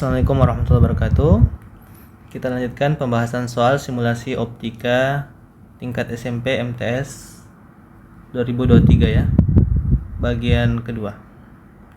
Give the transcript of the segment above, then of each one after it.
Assalamualaikum warahmatullahi wabarakatuh. Kita lanjutkan pembahasan soal simulasi optika tingkat SMP MTS 2023 ya. Bagian kedua.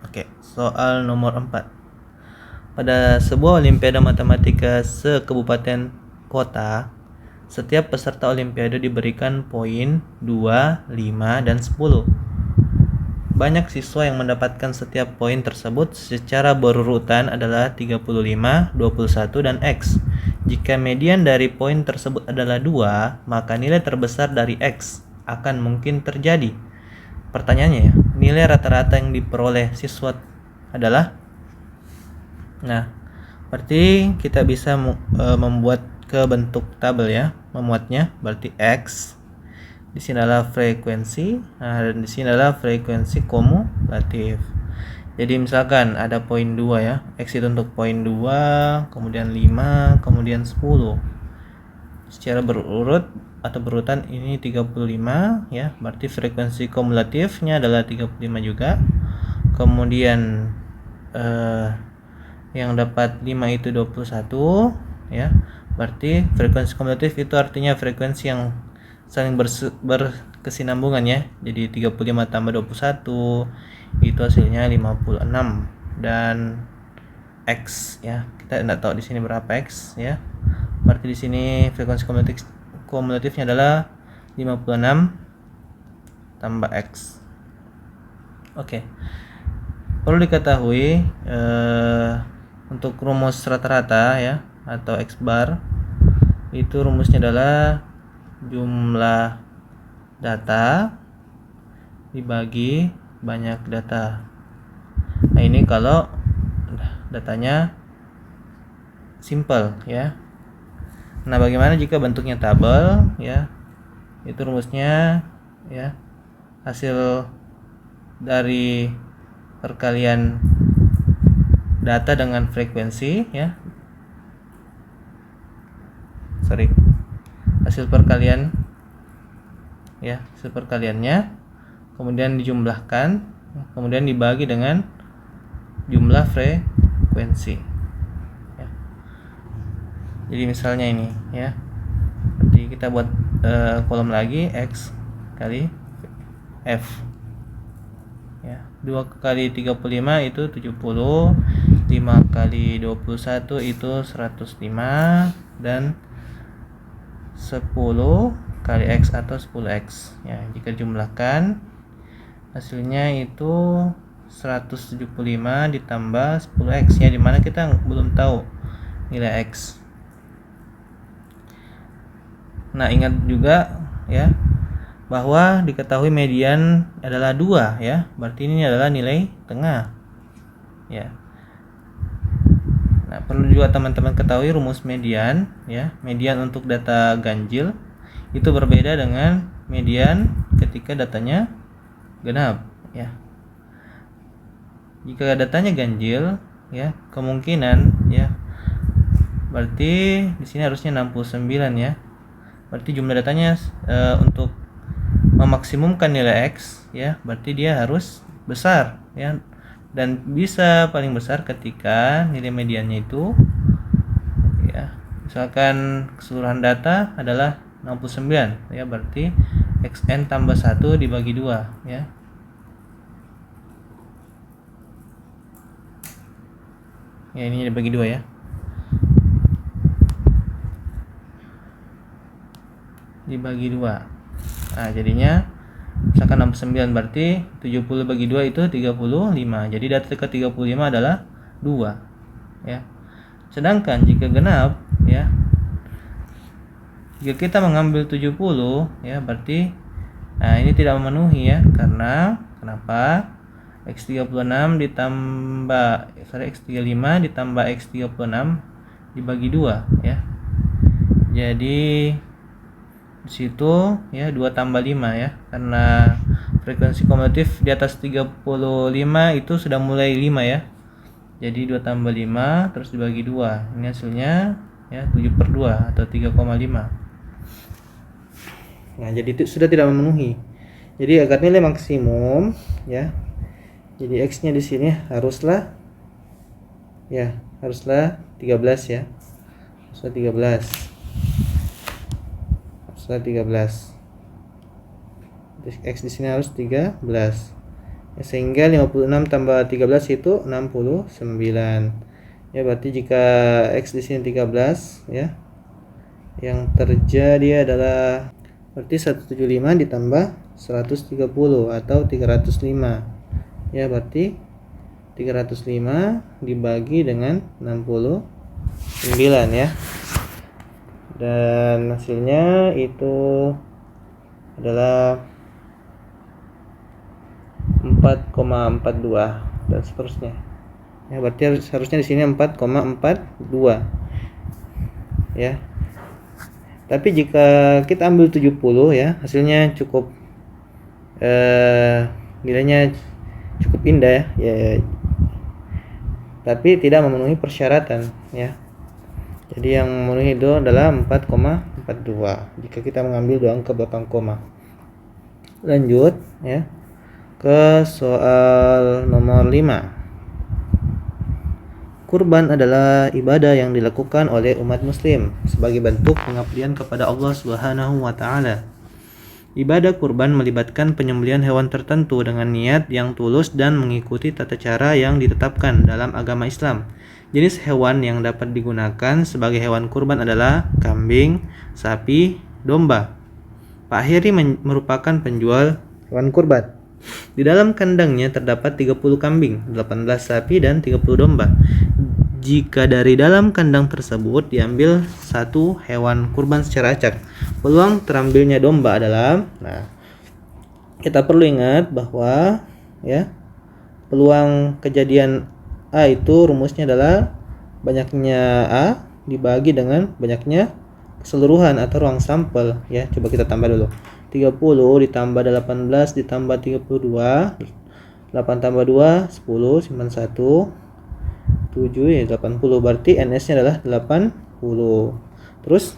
Oke, soal nomor 4. Pada sebuah olimpiade matematika se-kabupaten kota, setiap peserta olimpiade diberikan poin 2, 5, dan 10. Banyak siswa yang mendapatkan setiap poin tersebut secara berurutan adalah 35, 21, dan X. Jika median dari poin tersebut adalah 2, maka nilai terbesar dari X akan mungkin terjadi. Pertanyaannya ya, nilai rata-rata yang diperoleh siswa adalah? Nah, berarti kita bisa membuat ke bentuk tabel ya, memuatnya. Berarti X di sini adalah frekuensi, dan di sini adalah frekuensi kumulatif. Jadi misalkan ada poin 2 ya, X itu untuk poin 2, kemudian 5, kemudian 10. Secara berurut atau berurutan ini 35 ya, berarti frekuensi kumulatifnya adalah 35 juga. Kemudian yang dapat 5 itu 21 ya. Berarti frekuensi kumulatif itu artinya frekuensi yang saling berkesinambungan ya. Jadi 35 tambah 21 itu hasilnya 56 dan X ya. Kita tidak tahu di sini berapa X ya. Berarti di sini frekuensi kumulatifnya adalah 56 tambah X. Oke. Perlu diketahui untuk rumus rata-rata ya atau X bar itu rumusnya adalah jumlah data dibagi banyak data. Nah, ini kalau datanya simple ya. Nah, bagaimana jika bentuknya tabel ya? Itu rumusnya ya, hasil dari perkalian data dengan frekuensi ya. Hasil perkalian ya, hasil perkaliannya kemudian dijumlahkan, kemudian dibagi dengan jumlah frekuensi ya. Jadi misalnya ini ya, nanti kita buat kolom lagi X kali F ya. 2 kali 35 itu 70, 5 kali 21 itu 105, dan 10 kali X atau 10X ya. Jika jumlahkan hasilnya itu 175 ditambah 10X ya, dimana kita belum tahu nilai X. Nah, ingat juga ya bahwa diketahui median adalah 2 ya. Berarti ini adalah nilai tengah ya. Nah, perlu juga teman-teman ketahui rumus median ya. Median untuk data ganjil itu berbeda dengan median ketika datanya genap ya. Jika datanya ganjil ya, kemungkinan ya, berarti di sini harusnya 69 ya. Berarti jumlah datanya untuk memaksimumkan nilai X ya, berarti dia harus besar ya. Dan bisa paling besar ketika nilai mediannya itu ya, misalkan keseluruhan data adalah 69 ya, berarti xn tambah 1 dibagi 2 ya. Ya, ini dibagi 2 ya. Dibagi 2. Nah, jadinya misalkan 69 berarti 70 bagi 2 itu 35. Jadi data ke-35 adalah 2 ya. Sedangkan jika genap ya, jika kita mengambil 70 ya, berarti nah ini tidak memenuhi ya. Karena kenapa? X36 ditambah X35 ditambah X36 dibagi 2 ya. Jadi di situ ya 2 tambah 5 ya, karena frekuensi kumulatif di atas 35 itu sudah mulai 5 ya. Jadi 2 tambah 5 terus dibagi 2, ini hasilnya ya 7/2 atau 3,5. Nah, jadi itu sudah tidak memenuhi. Jadi agar nilai maksimum ya, jadi X nya di sini haruslah ya haruslah 13 ya. Haruslah 13. X di sini harus 13. Ya, sehingga 56 tambah 13 itu 69. Ya, berarti jika X di sini 13 ya, yang terjadi adalah berarti 175 ditambah 130 atau 305. Ya, berarti 305 dibagi dengan 69 ya. Dan hasilnya itu adalah 4,42 dan seterusnya. Ya, berarti harusnya di sini 4,42 ya. Tapi jika kita ambil 70 ya, hasilnya cukup nilainya cukup indah ya. Tapi tidak memenuhi persyaratan ya. Jadi yang memenuhi itu adalah 4,42 jika kita mengambil 2 angka belakang koma. Lanjut ya ke soal nomor 5. Kurban adalah ibadah yang dilakukan oleh umat muslim sebagai bentuk pengabdian kepada Allah Subhanahu wa taala. Ibadah kurban melibatkan penyembelihan hewan tertentu dengan niat yang tulus dan mengikuti tata cara yang ditetapkan dalam agama Islam. Jenis hewan yang dapat digunakan sebagai hewan kurban adalah kambing, sapi, domba. Pak Heri merupakan penjual hewan kurban. Di dalam kandangnya terdapat 30 kambing, 18 sapi, dan 30 domba. Jika dari dalam kandang tersebut diambil satu hewan kurban secara acak, peluang terambilnya domba adalah, kita perlu ingat bahwa ya, peluang kejadian A itu rumusnya adalah banyaknya A dibagi dengan banyaknya keseluruhan atau ruang sampel ya. Coba kita tambah dulu. 30 ditambah 18 ditambah 32, 8 tambah 2 10, simpan 1, 7 ya 80, berarti NS-nya adalah 80. Terus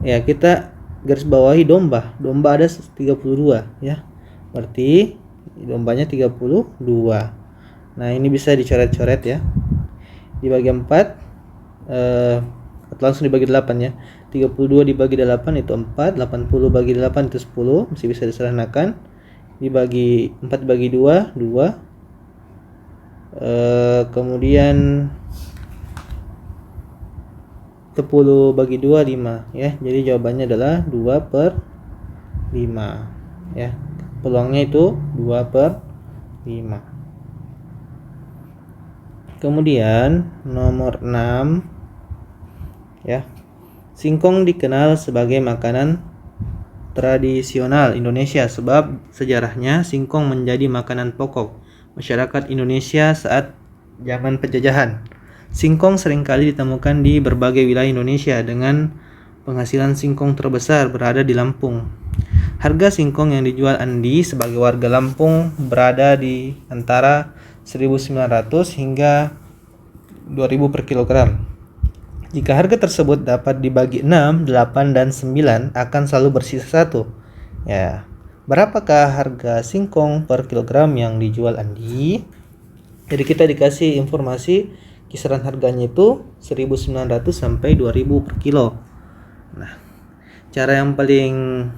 ya kita garis bawahi domba. Domba ada 32 ya. Berarti dombanya 32. Nah, ini bisa dicoret-coret ya. Dibagi 4 atau langsung dibagi 8 ya. 32 dibagi 8 itu 4, 80 bagi 8 itu 10, masih bisa disederhanakan. Dibagi 4 bagi 2, 2. Kemudian 10 bagi 2 5 ya. Jadi jawabannya adalah 2/5 ya. Peluangnya itu 2/5. Kemudian nomor 6 ya. Singkong dikenal sebagai makanan tradisional Indonesia sebab sejarahnya singkong menjadi makanan pokok masyarakat Indonesia saat zaman penjajahan. Singkong seringkali ditemukan di berbagai wilayah Indonesia dengan penghasilan singkong terbesar berada di Lampung. Harga singkong yang dijual Andi sebagai warga Lampung berada di antara 1.900 hingga 2.000 per kilogram. Jika harga tersebut dapat dibagi 6, 8, dan 9 akan selalu bersisa 1. Ya. Berapakah harga singkong per kilogram yang dijual Andi? Jadi kita dikasih informasi kisaran harganya itu 1.900 sampai 2.000 per kilo. Nah, cara yang paling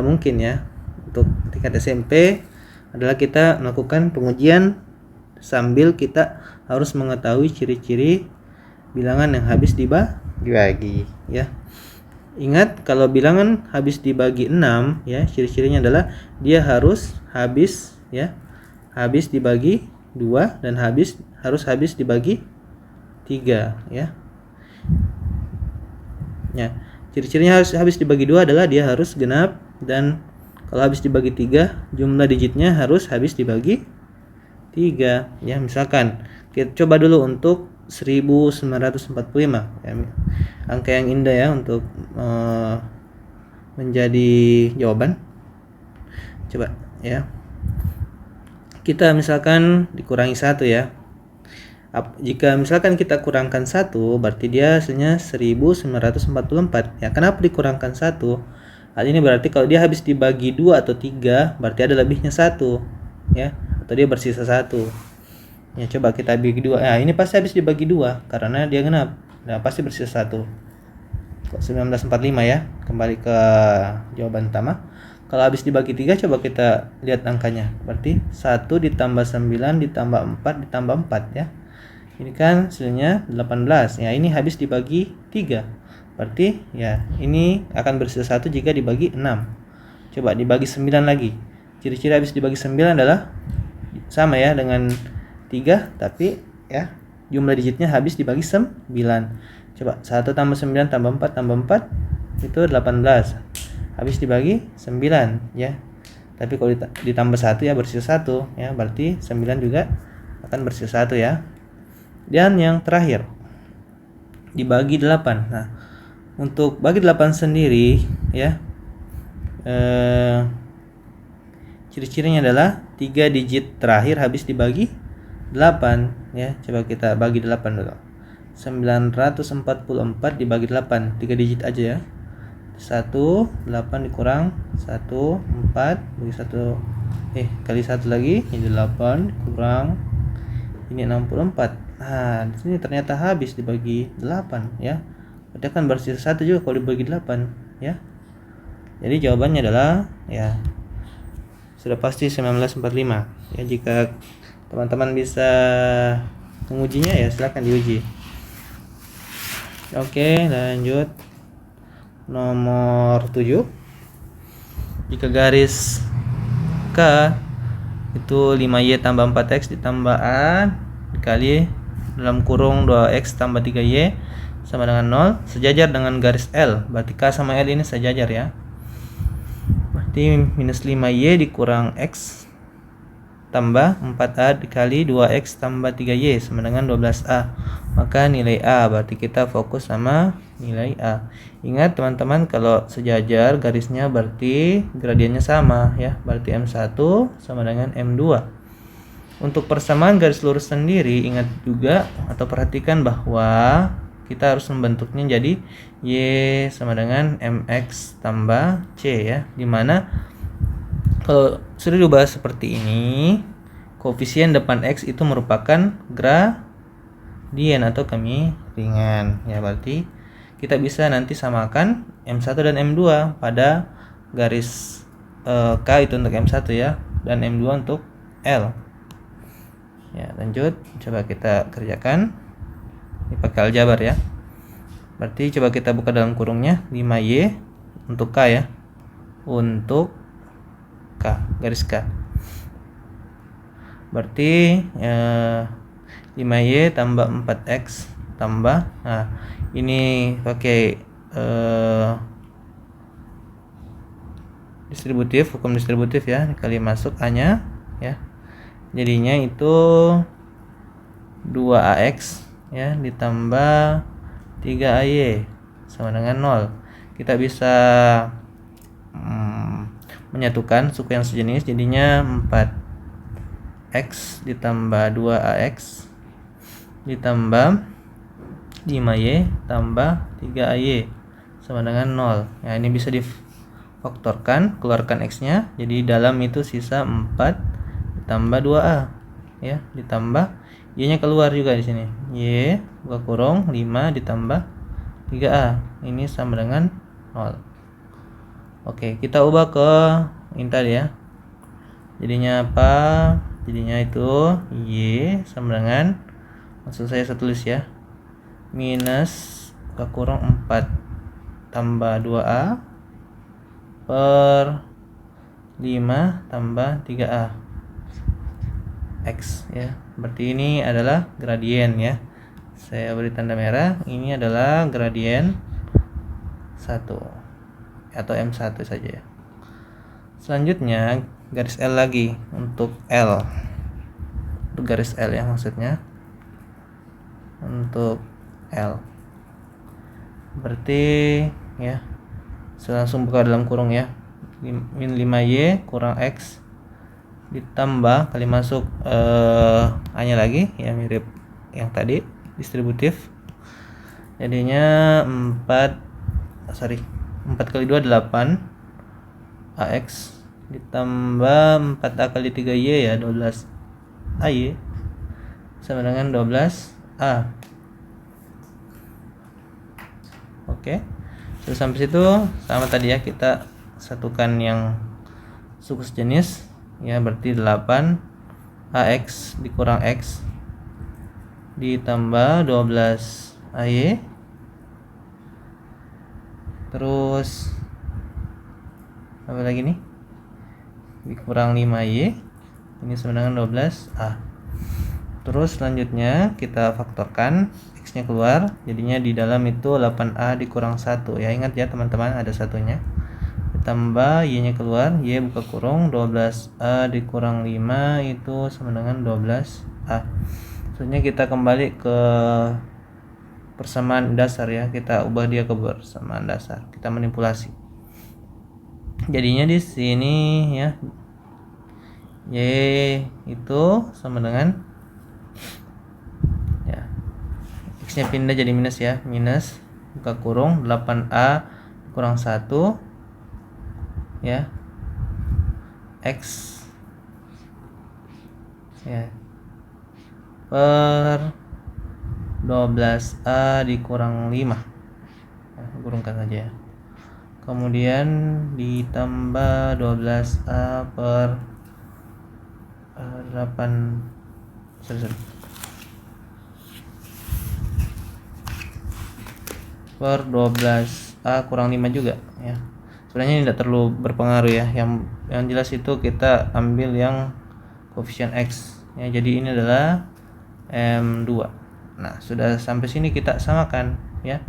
mungkin ya untuk tingkat SMP adalah kita melakukan pengujian sambil kita harus mengetahui ciri-ciri bilangan yang habis dibagi ya. Ingat, kalau bilangan habis dibagi 6 ya, ciri-cirinya adalah dia harus habis ya, habis dibagi 2 dan harus habis dibagi 3 ya. Ya, ciri-cirinya harus habis dibagi 2 adalah dia harus genap, dan kalau habis dibagi 3 jumlah digitnya harus habis dibagi 3 ya. Misalkan kita coba dulu untuk 1945 ya, angka yang indah ya untuk menjadi jawaban. Coba ya, kita misalkan dikurangi 1 ya. Jika misalkan kita kurangkan 1, berarti dia hasilnya 1944 ya. Kenapa dikurangkan 1? Hal ini berarti kalau dia habis dibagi 2 atau 3, berarti ada lebihnya 1 ya, atau dia bersisa 1. Ya coba kita bagi 2. Nah, ini pasti habis dibagi 2 karena dia genap. Nah, pasti bersisa 1. Kok 1945 ya. Kembali ke jawaban utama. Kalau habis dibagi 3 coba kita lihat angkanya. Berarti 1 ditambah 9 ditambah 4 ditambah 4 ya. Ini kan hasilnya 18. Ya, ini habis dibagi 3. Berarti ya ini akan bersisa 1 jika dibagi 6. Coba dibagi 9 lagi. Ciri-ciri habis dibagi 9 adalah sama ya dengan 3, tapi ya jumlah digitnya habis dibagi 9. Coba 1 tambah 9 tambah 4 tambah 4 itu 18. Habis dibagi 9 ya. Tapi kalau ditambah 1 ya bersisa 1 ya, berarti 9 juga akan bersisa 1 ya. Dan yang terakhir dibagi 8. Nah, untuk bagi 8 sendiri ya, ciri-cirinya adalah 3 digit terakhir habis dibagi 8 ya. Coba kita bagi 8 dulu. 944 dibagi 8, 3 digit aja ya. 1, 8 dikurang 1, 4 bagi 1 kali 1 lagi, ini 8 kurang ini 64. Nah, di sini ternyata habis dibagi 8 ya. Berarti akan bersisa 1 juga kalau dibagi 8 ya. Jadi jawabannya adalah ya sudah pasti 1945 ya. Jika teman-teman bisa mengujinya ya silakan diuji. Oke, lanjut. Nomor 7. Jika garis K itu 5Y tambah 4X ditambah A dikali dalam kurung 2X tambah 3Y sama dengan 0 sejajar dengan garis L. Berarti K sama L ini sejajar ya. Berarti minus 5Y dikurang X tambah 4A dikali 2X tambah 3Y sama dengan 12A. Maka nilai A, berarti kita fokus sama nilai A. Ingat teman-teman, kalau sejajar garisnya berarti gradiennya sama ya. Berarti M1 sama dengan M2. Untuk persamaan garis lurus sendiri, ingat juga atau perhatikan bahwa kita harus membentuknya jadi Y sama dengan MX tambah C ya. Dimana kalau sudah dibahas seperti ini, koefisien depan X itu merupakan gradien atau kemiringan ya. Berarti kita bisa nanti samakan M1 dan M2 pada garis K itu untuk M1 ya, dan M2 untuk L ya. Lanjut, coba kita kerjakan. Ini pakai aljabar ya. Berarti coba kita buka dalam kurungnya 5Y untuk K ya, untuk K, garis K. Berarti 5Y tambah 4X tambah, nah ini pakai distributif, hukum distributif ya, kali masuk A nya ya. Jadinya itu 2AX ya ditambah 3AY sama dengan 0. Kita bisa menyatukan suku yang sejenis, jadinya 4X ditambah 2AX ditambah 5Y tambah 3AY sama dengan 0. Nah, ini bisa difaktorkan, keluarkan X nya, jadi dalam itu sisa 4 ditambah 2A ya, ditambah Y nya keluar juga di sini. Y buka kurung 5 ditambah 3A. Ini sama dengan 0. Oke, kita ubah ke ini tadi ya. Jadinya apa? Jadinya itu Y sama dengan, maksud saya tulis ya, minus buka kurung 4 tambah 2A per 5 tambah 3A X ya. Berarti ini adalah gradien ya. Saya beri tanda merah. Ini adalah gradien 1 atau M1 saja ya. Selanjutnya garis L lagi untuk L. Untuk garis L ya, maksudnya untuk L. Berarti ya, saya langsung buka dalam kurung ya. Min 5Y kurang X ditambah kali masuk A nya lagi ya, mirip yang tadi distributif. Jadinya 4 kali 2 8 AX ditambah 4A kali 3Y ya 12 AY sama dengan 12A. Oke, sudah sampai situ. Sama tadi ya, kita satukan yang suku sejenis ya, berarti 8AX dikurang X ditambah 12AY terus apa lagi nih, dikurang 5Y, ini sama dengan 12A. Terus selanjutnya kita faktorkan, X nya keluar, jadinya di dalam itu 8A dikurang 1 ya. Ingat ya teman-teman, ada satunya. Ditambah Y nya keluar, Y buka kurung, 12A dikurang 5 itu sama dengan 12A. Selanjutnya kita kembali ke persamaan dasar ya, kita ubah dia ke persamaan dasar, kita manipulasi. Jadinya di sini ya, Y itu sama dengan ya, X nya pindah jadi minus ya, minus buka kurung 8A kurang 1 ya, X ya per 12A dikurang 5 ya, kurungkan saja ya. Kemudian ditambah 12A per 8 per 12A kurang 5 juga ya. Sebenarnya ini tidak terlalu berpengaruh ya. Yang jelas itu kita ambil yang koefisien X ya. Jadi ini adalah M2. Nah, sudah sampai sini kita samakan ya.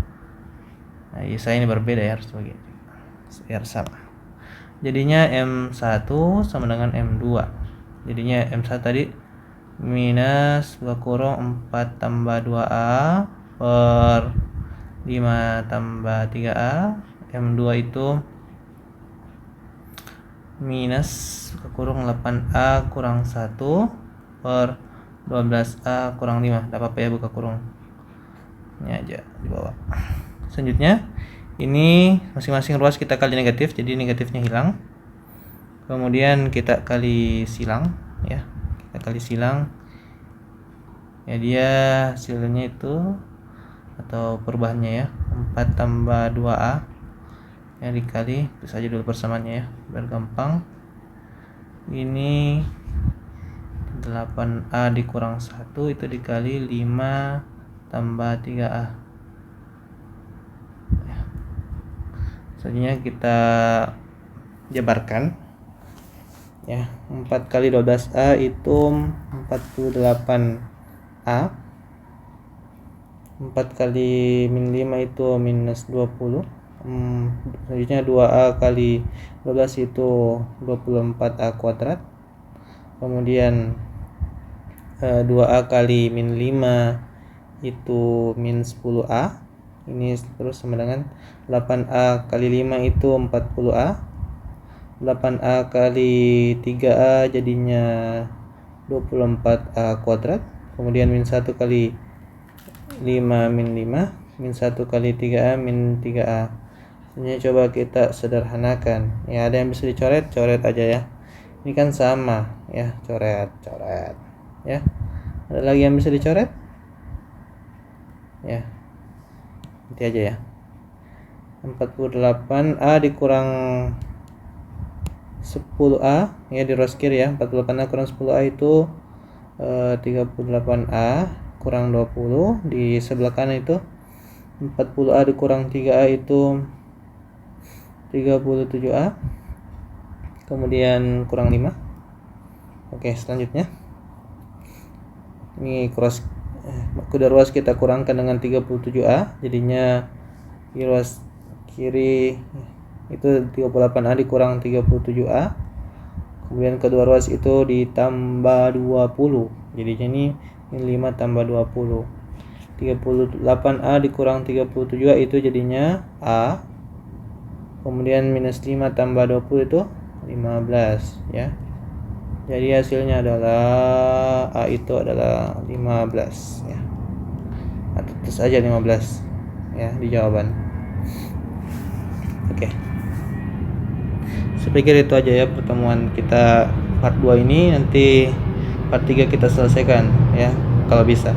Nah, saya ini berbeda ya, harus begini. Biar sama. Jadinya M1 sama dengan M2. Jadinya M1 tadi minus buka kurung 4 tambah 2A per 5 tambah 3A. M2 itu minus buka kurung 8A kurang 1 per 12A kurang 5. Tidak apa-apa ya buka kurung. Ini aja di bawah. Selanjutnya ini masing-masing ruas kita kali negatif, jadi negatifnya hilang. Kemudian kita kali silang ya. Kita kali silang. Ya, dia hasilnya itu atau perubahannya ya, 4 tambah 2A yang dikali, itu saja dulu persamaannya ya biar gampang. Ini 8A dikurang 1 itu dikali 5 tambah 3A ya. Selanjutnya kita jabarkan ya, 4 kali 12A itu 48A, 4 kali min 5 itu minus 20. Selanjutnya 2A kali 12 itu 24A kuadrat. Kemudian 2A kali min 5 itu min 10A. Ini terus sama dengan 8A kali 5 itu 40A. 8A kali 3A jadinya 24A kuadrat. Kemudian min 1 kali 5 min 5, min 1 kali 3A min 3A. Ini coba kita sederhanakan ya, ada yang bisa dicoret, coret aja ya. Ini kan sama ya, coret ya. Ada lagi yang bisa dicoret ya, nanti aja ya. 48A dikurang 10A ya, di ruas kiri ya. 48A kurang 10A itu 38A kurang 20. Di sebelah kanan itu 40A dikurang 3A itu 37A, kemudian kurang 5. Oke, selanjutnya ini kedua ruas kita kurangkan dengan 37A, jadinya di ruas kiri itu 38A dikurang 37A, kemudian kedua ruas itu ditambah 20, jadinya ini 5 tambah 20. 38A dikurang 37A itu jadinya A, kemudian minus 5 tambah 20 itu 15 ya. Jadi hasilnya adalah A itu adalah 15 ya. Atau terus aja 15 ya di jawaban. Oke. Saya pikir itu aja ya pertemuan kita part 2 ini. Nanti part 3 kita selesaikan ya. kalau bisa.